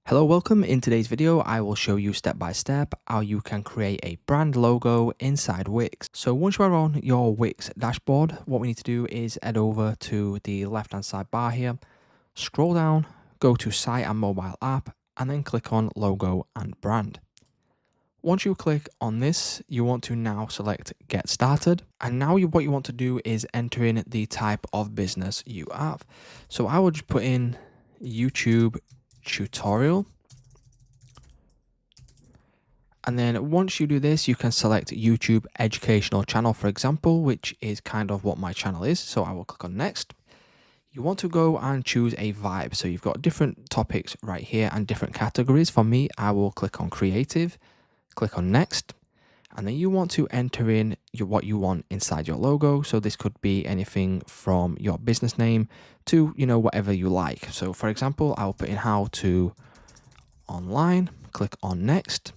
Hello, welcome. In today's video, I will show you step by step how you can create a brand logo inside Wix. So once you are on your Wix dashboard, what we need to do is head over to the left hand side bar here, scroll down, go to site and mobile app, and then click on logo and brand. Once you click on this, you want to now select get started. And now what you want to do is enter in the type of business you have. So I will just put in YouTube tutorial. And then once you do this, you can select YouTube educational channel, for example, which is kind of what my channel is. So I will click on next. You want to go and choose a vibe. So you've got different topics right here and different categories. For me, I will click on creative, click on next. And then you want to enter in what you want inside your logo. So this could be anything from your business name to, whatever you like. So for example, I'll put in how to online, click on next.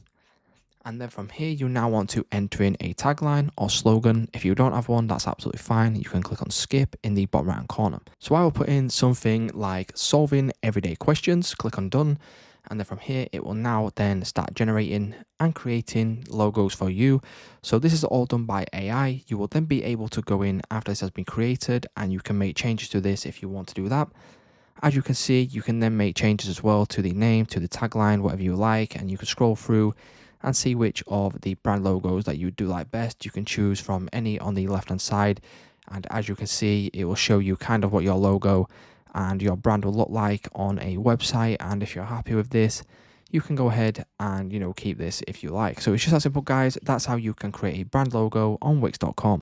And then from here, you now want to enter in a tagline or slogan. If you don't have one, that's absolutely fine. You can click on skip in the bottom right hand corner. So I will put in something like solving everyday questions, click on done. And then from here, it will now then start generating and creating logos for you. So this is all done by AI. You will then be able to go in after this has been created and you can make changes to this if you want to do that. As you can see, you can then make changes as well to the name, to the tagline, whatever you like, and you can scroll through and see which of the brand logos that you do like best. You can choose from any on the left hand side, and as you can see, it will show you kind of what your logo and your brand will look like on a website. And if you're happy with this, you can go ahead and keep this if you like. So it's just that simple, guys. That's how you can create a brand logo on Wix.com.